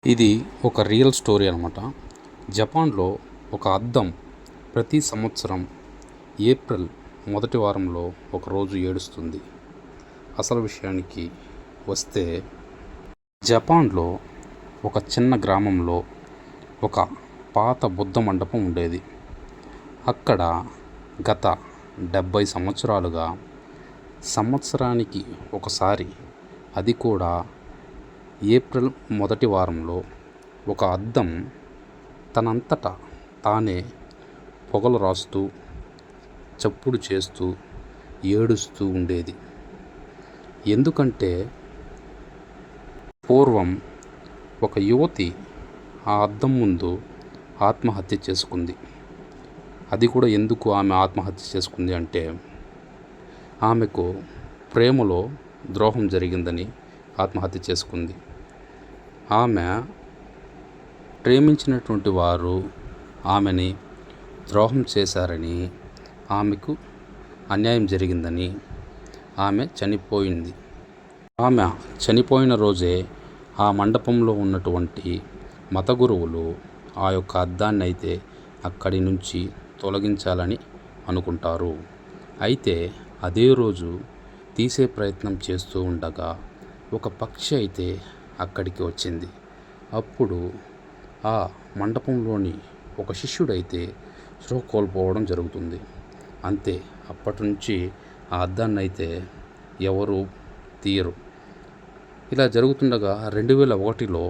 ఇది ఒక real story అనమాట. జపాన్లో ఒక అద్దం ప్రతి సంవత్సరం ఏప్రిల్ మొదటి వారంలో ఒకరోజు ఏడుస్తుంది. అసలు విషయానికి వస్తే, జపాన్లో ఒక చిన్న గ్రామంలో ఒక పాత బుద్ధ మండపం ఉండేది. అక్కడ గత 70 సంవత్సరాలుగా సంవత్సరానికి ఒకసారి, అది కూడా ఏప్రిల్ మొదటి వారంలో, ఒక అద్దం తనంతట తానే పొగలు రాస్తూ, చప్పుడు చేస్తూ, ఏడుస్తూ ఉండేది. ఎందుకంటే పూర్వం ఒక యువతి ఆ అద్దం ముందు ఆత్మహత్య చేసుకుంది. అది కూడా ఎందుకు ఆమె ఆత్మహత్య చేసుకుంది అంటే, ఆమెకు ప్రేమలో ద్రోహం జరిగిందని ఆత్మహత్య చేసుకుంది. ఆమె ప్రేమించినటువంటి వారు ఆమెని ద్రోహం చేశారని, ఆమెకు అన్యాయం జరిగిందని ఆమె చనిపోయింది. ఆమె చనిపోయిన రోజే ఆ మండపంలో ఉన్నటువంటి మత గురువులు ఆ యొక్క అద్దాన్ని అయితే అక్కడి నుంచి తొలగించాలని అనుకుంటారు. అయితే అదే రోజు తీసే ప్రయత్నం చేస్తూ ఉండగా ఒక పక్షి అయితే అక్కడికి వచ్చింది. అప్పుడు ఆ మండపంలోని ఒక శిష్యుడైతే స్పృహ కోల్పోవడం జరుగుతుంది. అంతే, అప్పటి నుంచి ఆ అద్దాన్ని అయితే ఎవరు తీయరు. ఇలా జరుగుతుండగా 2001లో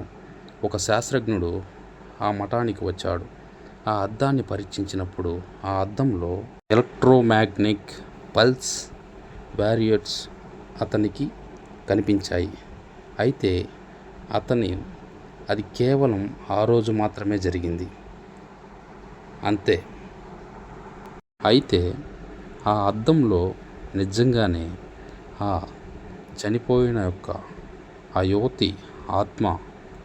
ఒక శాస్త్రజ్ఞుడు ఆ మఠానికి వచ్చాడు. ఆ అద్దాన్ని పరీక్షించినప్పుడు ఆ అద్దంలో ఎలక్ట్రోమాగ్నెటిక్ పల్స్ వేరియేట్స్ అతనికి కనిపించాయి. అయితే అది కేవలం ఆ రోజు మాత్రమే జరిగింది, అంతే. అయితే ఆ అద్దంలో నిజంగానే ఆ చనిపోయిన ఆ యువతి ఆత్మ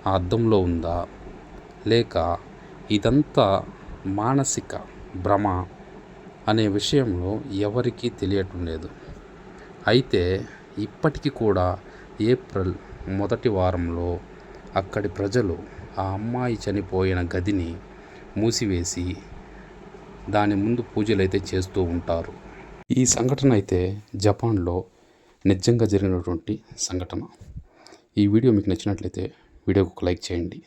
ఆ అద్దంలో ఉందా, లేక ఇదంతా మానసిక భ్రమ అనే విషయంలో ఎవరికీ తెలియటం లేదు. అయితే ఇప్పటికీ కూడా ఏప్రిల్ మొదటి వారంలో అక్కడి ప్రజలు ఆ అమ్మాయి చనిపోయిన గదిని మూసివేసి దాని ముందు పూజలైతే చేస్తూ ఉంటారు. ఈ సంఘటన అయితే జపాన్లో నిజంగా జరిగినటువంటి సంఘటన. ఈ వీడియో మీకు నచ్చినట్లయితే వీడియోకి ఒక లైక్ చేయండి.